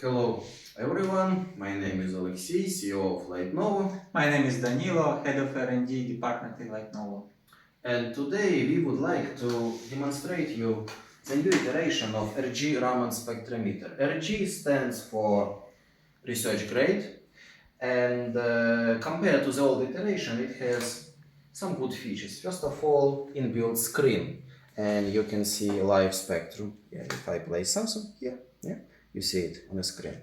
Hello everyone, my name is Alexey, CEO of Lightnovo. My name is Danilo, Head of R&D Department in Lightnovo. And today we would like to demonstrate you the new iteration of RG Raman spectrometer. RG stands for research grade, and compared to the old iteration, it has some good features. First of all, inbuilt screen, and you can see live spectrum. Yeah, if I play something here, yeah, you see it on the screen.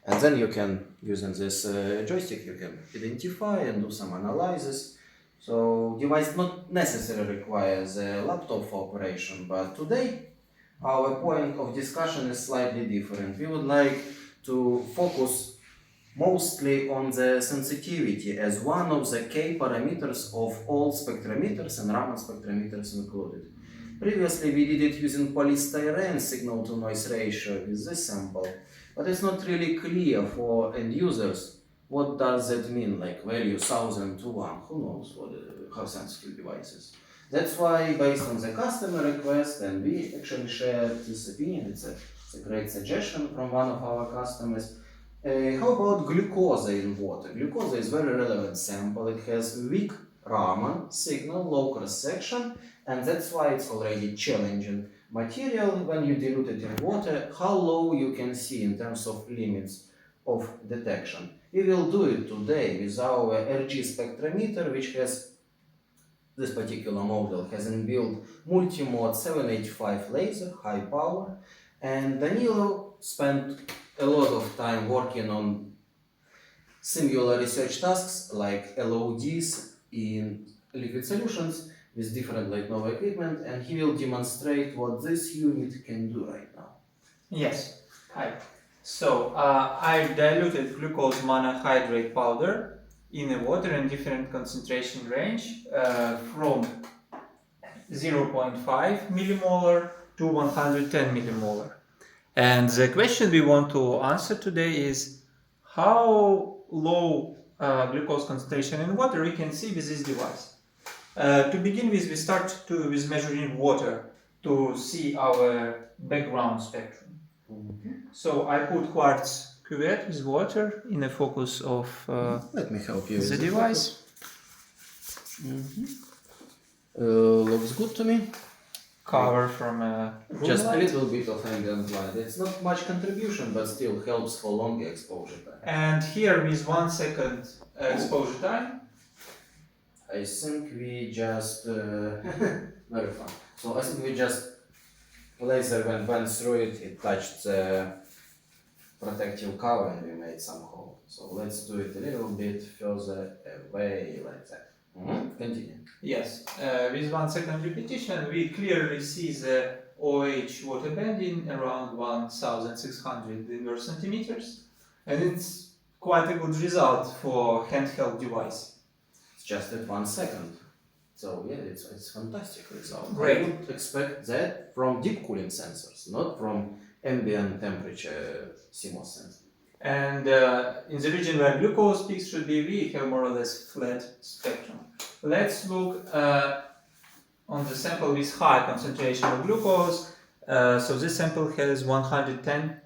And then you can, using this joystick, you can identify and do some analysis. So device not necessarily requires a laptop for operation, but today our point of discussion is slightly different. We would like to focus mostly on the sensitivity as one of the key parameters of all spectrometers and Raman spectrometers included. Previously we did it using polystyrene signal to noise ratio with this sample, but it's not really clear for end users what does that mean, like value 1000 to 1, who knows what, how sensitive devices. That's why, based on the customer request, and we actually shared this opinion, it's a great suggestion from one of our customers. How about glucose in water? Glucose is a very relevant sample. It has weak Raman signal, low cross section, and that's why it's already challenging material when you dilute it in water, how low you can see in terms of limits of detection. We will do it today with our RG spectrometer, which has this particular model has inbuilt multi-mode 785 laser, high power, and Danilo spent a lot of time working on singular research tasks like LODs in liquid solutions with different Lightnovo equipment, and he will demonstrate what this unit can do right now. Yes, hi. So I diluted glucose monohydrate powder in the water in different concentration range from 0.5 millimolar to 110 millimolar. And the question we want to answer today is how low glucose concentration in water we can see with this device. To begin with, we start with measuring water to see our background spectrum. So I put quartz cuvette with water in the focus of Let me help you the device. Looks good to me. Cover from Just light. a little bit of ambient light. It's not much contribution, but still helps for long exposure time. And here with 1 second exposure time. I think we just very fun. So I think we just laser went through it. It touched the protective cover and we made some hole. So let's do it a little bit further away like that. Continue. Yes, with 1 second repetition, we clearly see the OH water banding around 1600 inverse centimeters, and it's quite a good result for handheld device. It's just at 1 second. So yeah, it's fantastic result. Great. I would expect that from deep cooling sensors, not from ambient temperature CMOS sensors. And in the region where glucose peaks should be, we have more or less flat spectrum. Let's look on the sample with high concentration of glucose. So this sample has 110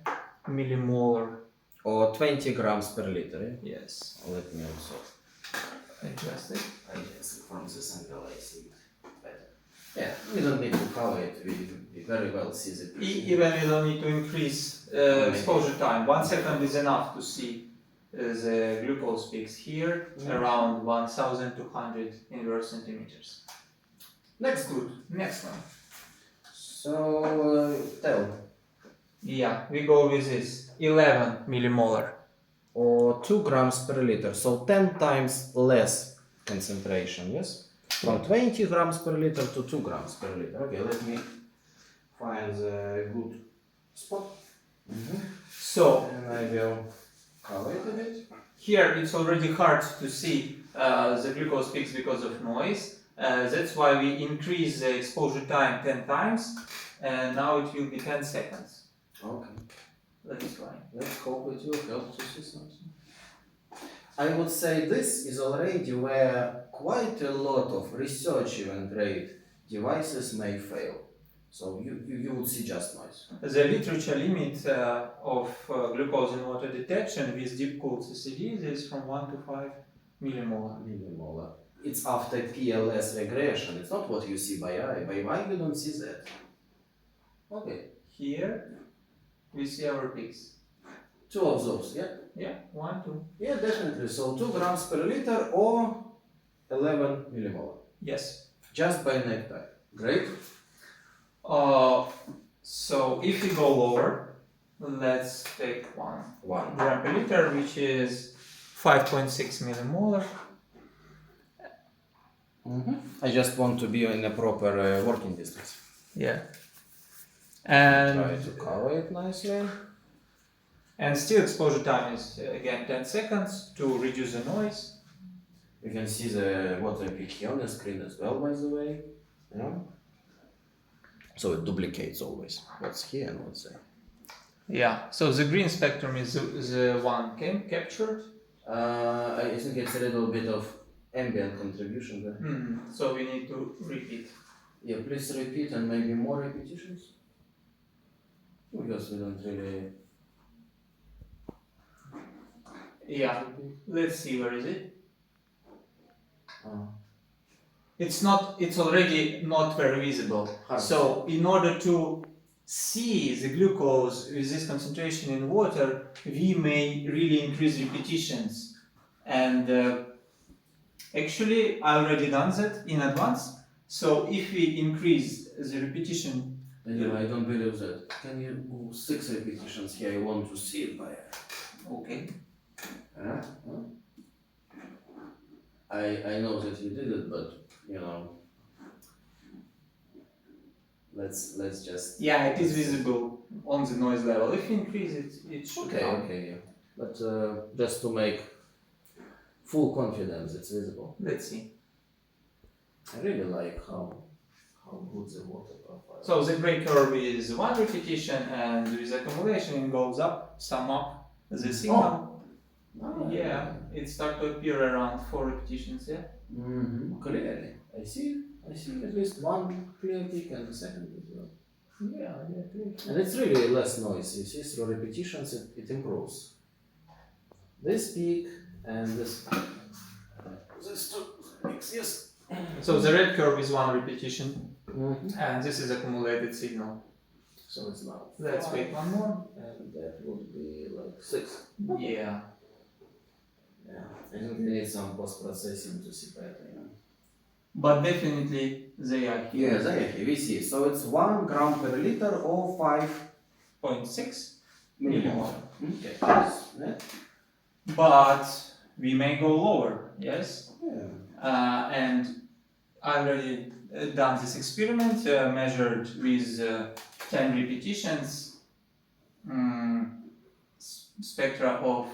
millimolar. Or 20 grams per liter. Yeah? Yes. Let me also Adjust it. adjust from this angle. I see it better. Yeah, we don't need to cover it. We very well see the picture. Even we don't need to increase exposure time. 1 second is enough to see the glucose peaks here around 1200 inverse centimeters. Next. Good. Next one. So tell. Yeah, we go with this 11 millimolar. Or 2 grams per liter, so 10 times less concentration, yes? From 20 grams per liter to 2 grams per liter. Okay, let me find the good spot. So, And I will cover it a bit. here it's already hard to see the glucose peaks because of noise. That's why we increase the exposure time 10 times, and now it will be 10 seconds. Okay. That's fine. Let's hope it will help to see something. I would say this is already where quite a lot of research even grade devices may fail. So you would see just noise. The literature limit of glucose in water detection with deep cooled CCDs is from 1 to 5 millimolar. Millimolar. It's after PLS regression. It's not what you see by eye. By eye you don't see that. Okay. Here we see our peaks. Two of those, yeah? Yeah, 1, 2. Yeah, definitely. So 2 grams per liter or 11 millimolar. Yes. Just by neck type. Great. So if we go lower, let's take 1 gram per liter, which is 5.6 millimolar. I just want to be in a proper working distance. Yeah. And Try to cover it nicely. And still exposure time is again 10 seconds to reduce the noise. You can see the water peak here on the screen as well, by the way. Yeah. So it duplicates always what's here and what's there. Yeah, so the green spectrum is the one captured. I think it's a little bit of ambient contribution there. So we need to repeat. Yeah, please repeat and maybe more repetitions. Because we don't really... Yeah, let's see, where is it? It's already not very visible. So in order to see the glucose with this concentration in water, we may really increase repetitions. And actually, I already done that in advance. So if we increase the repetition... Anyway, I don't believe that. Can you do 6 repetitions here? I want to see it by... Okay. I know that you did it, but you know, let's just... Yeah, it is visible on the noise level. If you increase it, it should come. Okay, yeah. But just to make full confidence, it's visible. Let's see. I really like how good the water profile. So the gray curve is 1 repetition, and with accumulation it goes up, sum up the signal. Yeah, it starts to appear around 4 repetitions, yeah? Clearly. I see at least one clear peak and the second as well. Yeah, clear. And it's really less noise. You see, through repetitions it improves. This peak and this two peaks, yes. So the red curve is 1 repetition, and this is accumulated signal. So it's now. Let's wait one more. And that would be like 6. Yeah. Yeah, I think we need some post-processing to see better, you know. But definitely they are here. Yeah, they are here, we see. So it's 1 gram per liter or 5.6 millimolar. Okay, yeah. But we may go lower, yes? Yeah. And I already done this experiment, measured with 10 repetitions, spectra of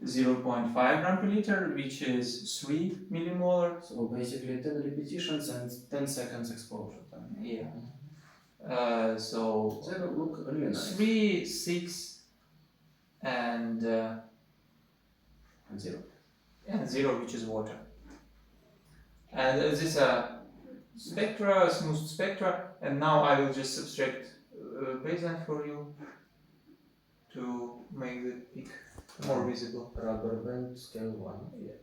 0.5 gram per liter, which is 3 millimolar. So basically 10 repetitions and 10 seconds exposure time. Yeah. So they look really nice. 3, 6, and 0. And 0, which is water. And this spectra, smooth spectra, and now I will just subtract baseline for you to make the peak more visible. Rubber band scale 1. Yeah.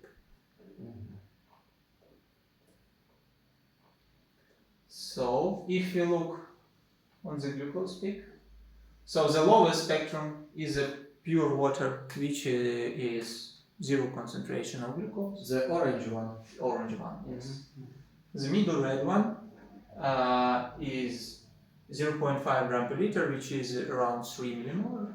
So if you look on the glucose peak, so the lowest spectrum is a pure water, which is 0 concentration of glucose. The orange one. Orange one, yes. The middle red one is 0.5 gram per liter, which is around 3 millimolar,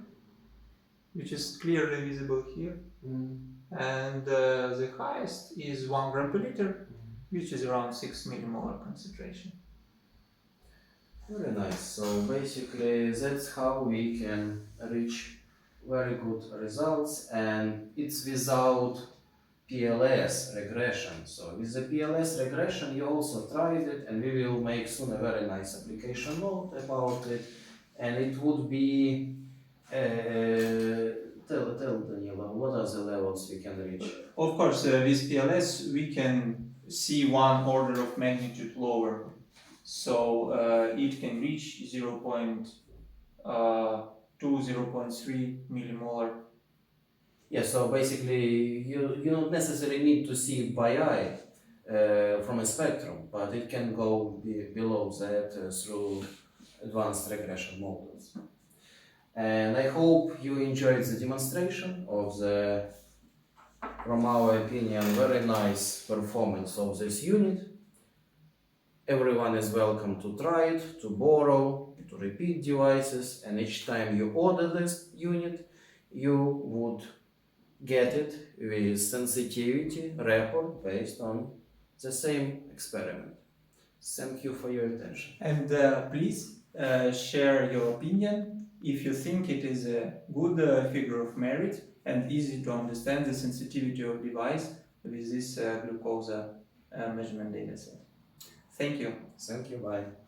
which is clearly visible here. And the highest is 1 gram per liter, which is around 6 millimolar concentration. Very nice. So basically that's how we can reach very good results, and it's without PLS regression. So with the PLS regression you also tried it, and we will make soon a very nice application note about it, and it would be tell Daniela, what are the levels we can reach? Of course, with PLS we can see 1 order of magnitude lower. So it can reach 0.2, 0.3 millimolar. Yeah, so basically you don't necessarily need to see it by eye from a spectrum, but it can go below that through advanced regression models. And I hope you enjoyed the demonstration of the, from our opinion, very nice performance of this unit. Everyone is welcome to try it, to borrow, to repeat devices, and each time you order this unit, you would get it with sensitivity report based on the same experiment. Thank you for your attention. And please share your opinion if you think it is a good figure of merit and easy to understand the sensitivity of device with this glucose measurement dataset. Thank you. Thank you, bye.